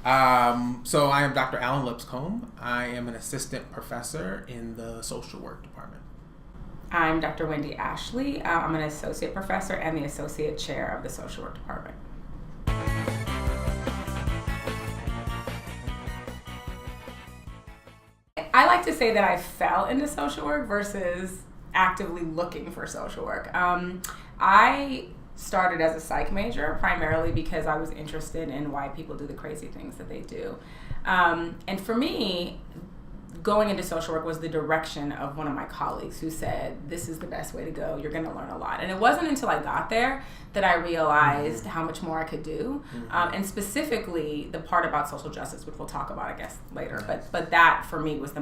So I am Dr. Alan Lipscomb. I am an assistant professor in the social work department. I'm Dr. Wendy Ashley. I'm an associate professor and the associate chair of the social work department. I like to say that I fell into social work versus actively looking for social work. I started as a psych major primarily because I was interested in why people do the crazy things that they do. And for me, going into social work was the direction of one of my colleagues who said, this is the best way to go. You're going to learn a lot. And it wasn't until I got there that I realized how much more I could do. And specifically the part about social justice, which we'll talk about, I guess, later. But that for me was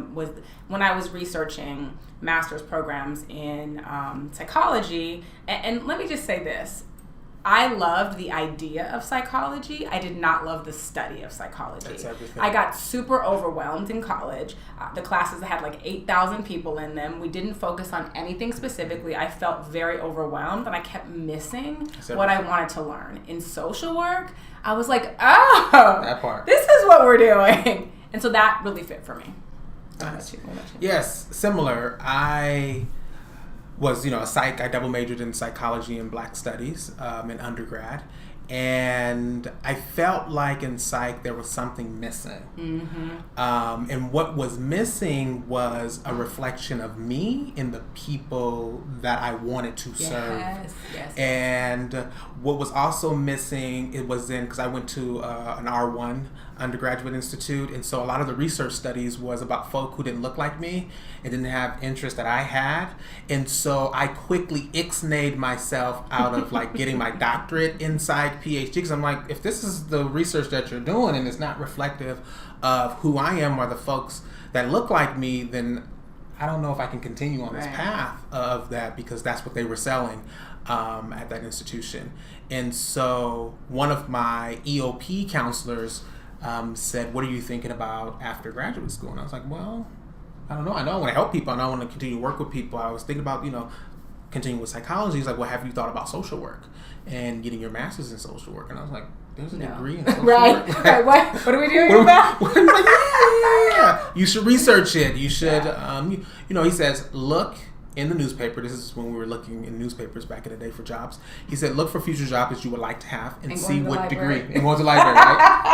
when I was researching master's programs in psychology. And let me just say this. I loved the idea of psychology. I did not love the study of psychology. That's everything. I got super overwhelmed in college. The classes had like 8,000 people in them. We didn't focus on anything specifically. I felt very overwhelmed and I kept missing what I wanted to learn. In social work, I was like, oh, that part. This is what we're doing. And so that really fit for me. Nice. Yes, similar. I was, a psych. I double majored in psychology and Black studies in undergrad. And I felt like in psych there was something missing. And what was missing was a reflection of me in the people that I wanted to serve. Yes. And what was also missing, it was because I went to an R1 undergraduate institute, and so a lot of the research studies was about folk who didn't look like me and didn't have interests that I had. And so I quickly ixnayed myself out of like getting my doctorate in psych, PhD, because I'm like, if this is the research that you're doing and it's not reflective of who I am or the folks that look like me, then I don't know if I can continue on this path of that, because that's what they were selling at that institution. And so one of my EOP counselors said, what are you thinking about after graduate school? And I was like, well, I don't know. I know I want to help people. I know I want to continue to work with people. I was thinking about, continuing with psychology. He's like, well, have you thought about social work and getting your master's in social work? And I was like, there's a degree in social work. What are we doing about? He's like, yeah. You should research it. You should, he says, look in the newspaper. This is when we were looking in newspapers back in the day for jobs. He said, look for future jobs that you would like to have and see what degree. And go to the library, right?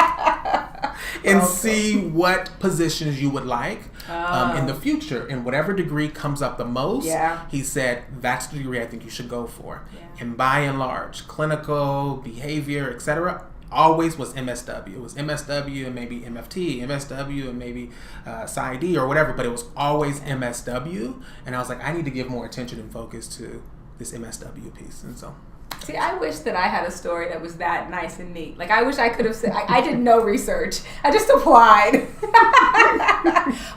And see what positions you would like in the future. And whatever degree comes up the most, he said, that's the degree I think you should go for. And by and large, clinical, behavior, etc., always was MSW. It was MSW and maybe MFT, MSW and maybe PsyD or whatever, but it was always MSW. And I was like, I need to give more attention and focus to this MSW piece. And so... See, I wish that I had a story that was that nice and neat. Like, I wish I could have said, I did no research. I just applied.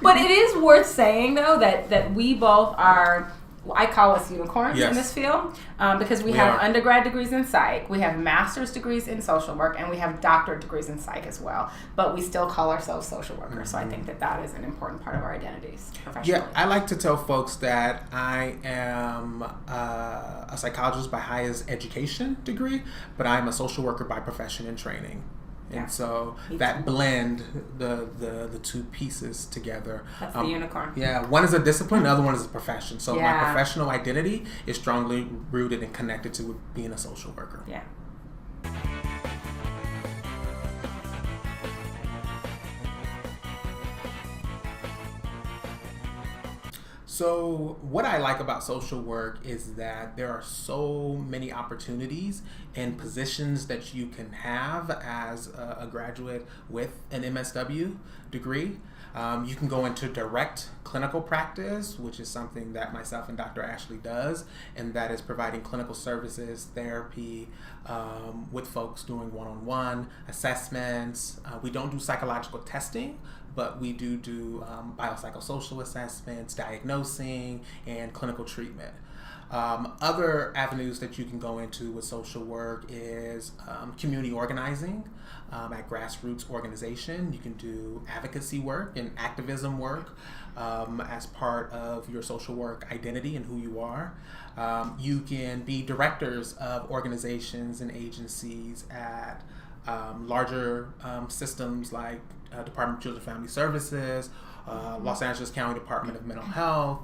But it is worth saying, though, that we both are, I call us unicorns in this field, because we have undergrad degrees in psych, we have master's degrees in social work, and we have doctorate degrees in psych as well. But we still call ourselves social workers. So I think that is an important part of our identities professionally. Yeah, I like to tell folks that I am a psychologist by highest education degree, but I'm a social worker by profession and training. And so that blend the two pieces together. That's the unicorn. Yeah, one is a discipline, the other one is a profession. So my professional identity is strongly rooted and connected to being a social worker. Yeah. So what I like about social work is that there are so many opportunities and positions that you can have as a graduate with an MSW degree. You can go into direct clinical practice, which is something that myself and Dr. Ashley does, and that is providing clinical services, therapy, with folks doing one-on-one assessments. We don't do psychological testing, but we do biopsychosocial assessments, diagnosing, and clinical treatment. Other avenues that you can go into with social work is community organizing. At grassroots organization, you can do advocacy work and activism work as part of your social work identity and who you are. You can be directors of organizations and agencies at larger systems like Department of Children and Family Services, Los Angeles County Department of Mental Health,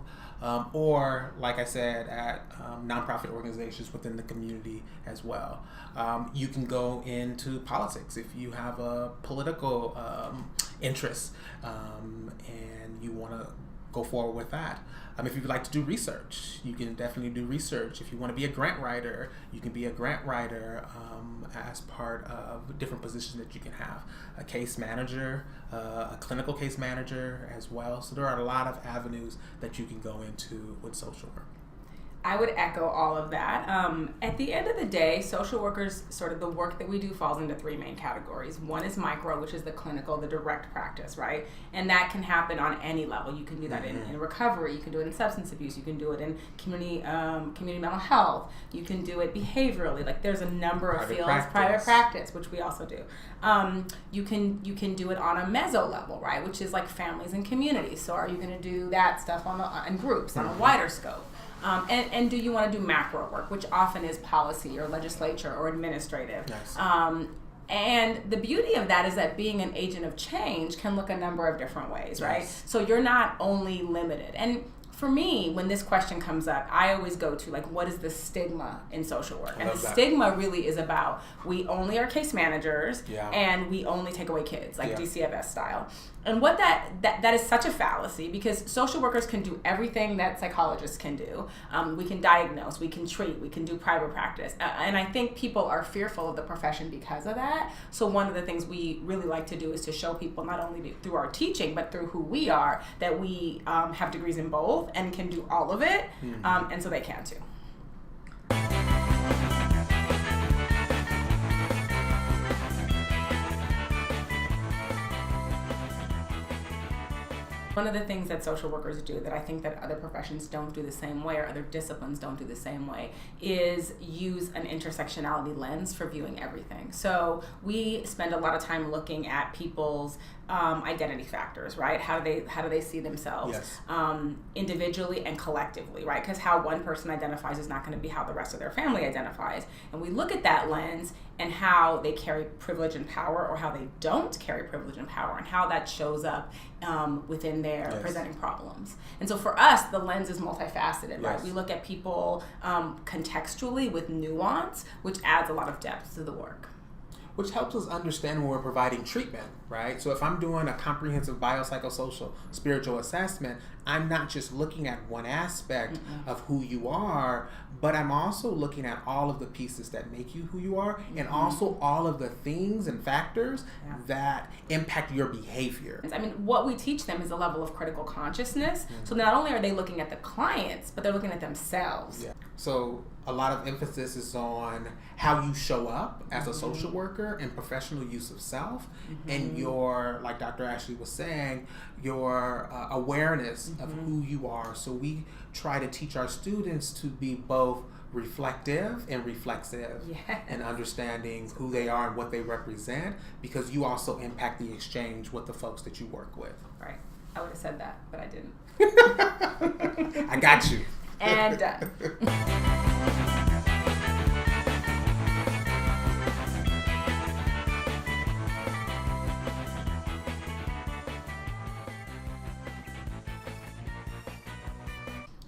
or, like I said, at nonprofit organizations within the community as well. You can go into politics if you have a political interest and you want to go forward with that. If you'd like to do research, you can definitely do research. If you want to be a grant writer, you can be a grant writer as part of different positions that you can have. A case manager, a clinical case manager as well. So there are a lot of avenues that you can go into with social work. I would echo all of that. At the end of the day, social workers, sort of the work that we do falls into three main categories. One is micro, which is the clinical, the direct practice, right? And that can happen on any level. You can do that in recovery, you can do it in substance abuse, you can do it in community mental health, you can do it behaviorally. Like there's a number of fields, private practice, which we also do. You can do it on a meso level, right? Which is like families and communities. So are you going to do that stuff in groups, on a wider scope? And do you want to do macro work, which often is policy or legislature or administrative? Yes. And the beauty of that is that being an agent of change can look a number of different ways, right? Yes. So you're not only limited. And for me, when this question comes up, I always go to like, what is the stigma in social work? And the stigma really is about, we only are case managers and we only take away kids, like DCFS style. And what that is such a fallacy, because social workers can do everything that psychologists can do. We can diagnose, we can treat, we can do private practice. And I think people are fearful of the profession because of that. So one of the things we really like to do is to show people, not only through our teaching, but through who we are, that we have degrees in both and can do all of it. And so they can too. One of the things that social workers do that I think that other professions don't do the same way, or other disciplines don't do the same way, is use an intersectionality lens for viewing everything. So we spend a lot of time looking at people's identity factors, right? How do they see themselves individually and collectively, right? Because how one person identifies is not going to be how the rest of their family identifies. And we look at that lens and how they carry privilege and power, or how they don't carry privilege and power, and how that shows up within their presenting problems. And so for us, the lens is multifaceted, right? We look at people contextually with nuance, which adds a lot of depth to the work. Which helps us understand when we're providing treatment, right? So if I'm doing a comprehensive biopsychosocial spiritual assessment, I'm not just looking at one aspect of who you are, but I'm also looking at all of the pieces that make you who you are, and also all of the things and factors that impact your behavior. I mean, what we teach them is a level of critical consciousness. So not only are they looking at the clients, but they're looking at themselves. So a lot of emphasis is on how you show up as a social worker and professional use of self, and your, like Dr. Ashley was saying, your awareness of who you are. So we try to teach our students to be both reflective and reflexive and understanding who they are and what they represent, because you also impact the exchange with the folks that you work with. Right. I would have said that, but I didn't. I got you. And done.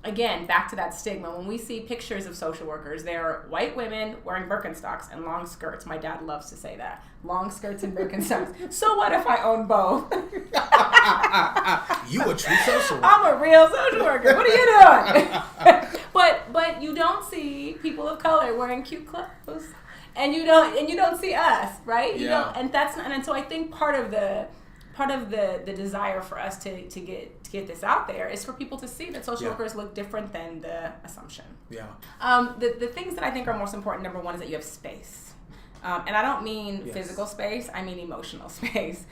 Again, back to that stigma. When we see pictures of social workers, they're white women wearing Birkenstocks and long skirts. My dad loves to say that. Long skirts and Birkenstocks. So what if I own both? You a true social worker. I'm a real social worker. What are you doing? But you don't see people of color wearing cute clothes. And you don't see us, right? You don't, and that's not, and so I think part of the desire for us to get this out there is for people to see that social workers look different than the assumption. The things that I think are most important, number one, is that you have space. And I don't mean physical space, I mean emotional space.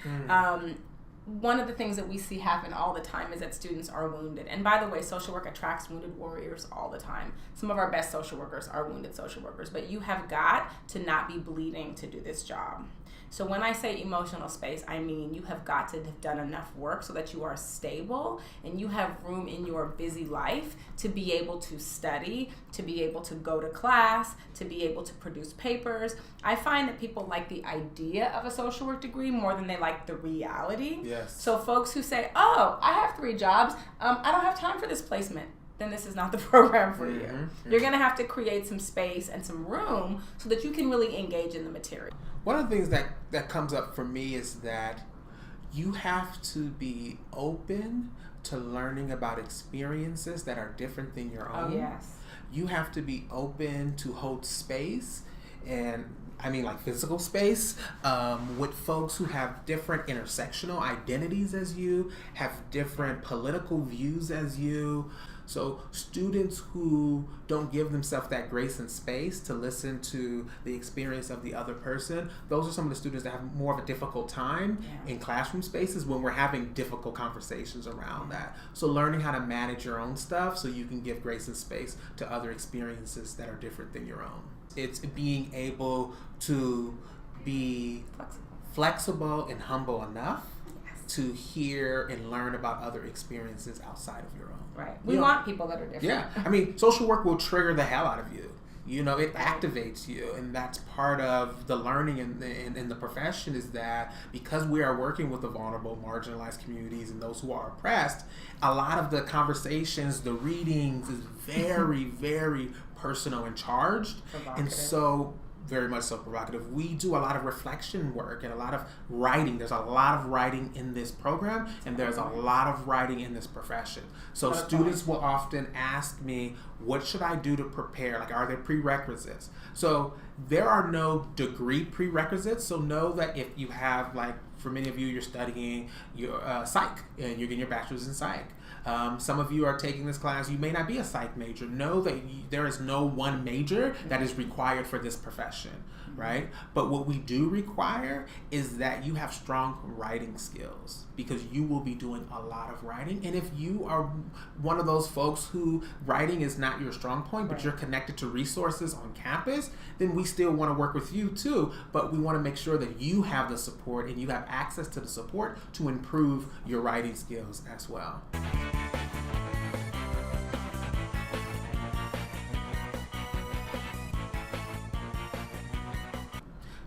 One of the things that we see happen all the time is that students are wounded. And by the way, social work attracts wounded warriors all the time. Some of our best social workers are wounded social workers, but you have got to not be bleeding to do this job. So when I say emotional space, I mean you have got to have done enough work so that you are stable and you have room in your busy life to be able to study, to be able to go to class, to be able to produce papers. I find that people like the idea of a social work degree more than they like the reality. Yes. So folks who say, oh, I have 3 jobs, I don't have time for this placement, then this is not the program for you. Mm-hmm. You're going to have to create some space and some room so that you can really engage in the material. One of the things that comes up for me is that you have to be open to learning about experiences that are different than your own. Oh, yes. You have to be open to hold space, and I mean like physical space, with folks who have different intersectional identities as you, have different political views as you. So students who don't give themselves that grace and space to listen to the experience of the other person, those are some of the students that have more of a difficult time in classroom spaces when we're having difficult conversations around that. So learning how to manage your own stuff so you can give grace and space to other experiences that are different than your own. It's being able to be flexible and humble enough to hear and learn about other experiences outside of your own. Right. We want people that are different. Yeah. I mean, social work will trigger the hell out of you. You know, it activates you, and that's part of the learning in the profession, is that because we are working with the vulnerable, marginalized communities and those who are oppressed, a lot of the conversations, the readings is very, very personal and charged. And so very much so provocative. We do a lot of reflection work and a lot of writing. There's a lot of writing in this program, and there's a lot of writing in this profession. So students will often ask me, what should I do to prepare? Like, are there prerequisites? So there are no degree prerequisites. So know that if you have, like, for many of you, you're studying your psych and you're getting your bachelor's in psych. Some of you are taking this class, you may not be a psych major. Know that there is no one major that is required for this profession, right? But what we do require is that you have strong writing skills, because you will be doing a lot of writing. And if you are one of those folks who writing is not your strong point, but you're connected to resources on campus, then we still want to work with you too. But we want to make sure that you have the support and you have access to the support to improve your writing skills as well.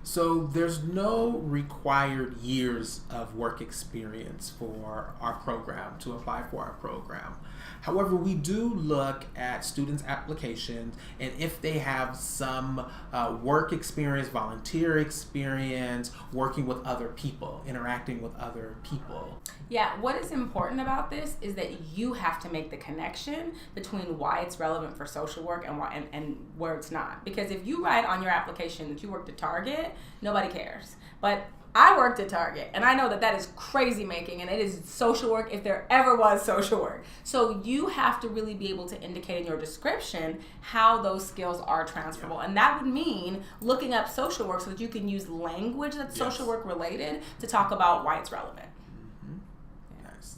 So there's no required years of work experience for our program, to apply for our program. However, we do look at students' applications, and if they have some work experience, volunteer experience, working with other people, interacting with other people. Yeah, what is important about this is that you have to make the connection between why it's relevant for social work and why and where it's not. Because if you write on your application that you worked at Target, nobody cares. But I worked at Target, and I know that that is crazy making, and it is social work if there ever was social work. So you have to really be able to indicate in your description how those skills are transferable. And that would mean looking up social work so that you can use language that's social work related to talk about why it's relevant. Nice.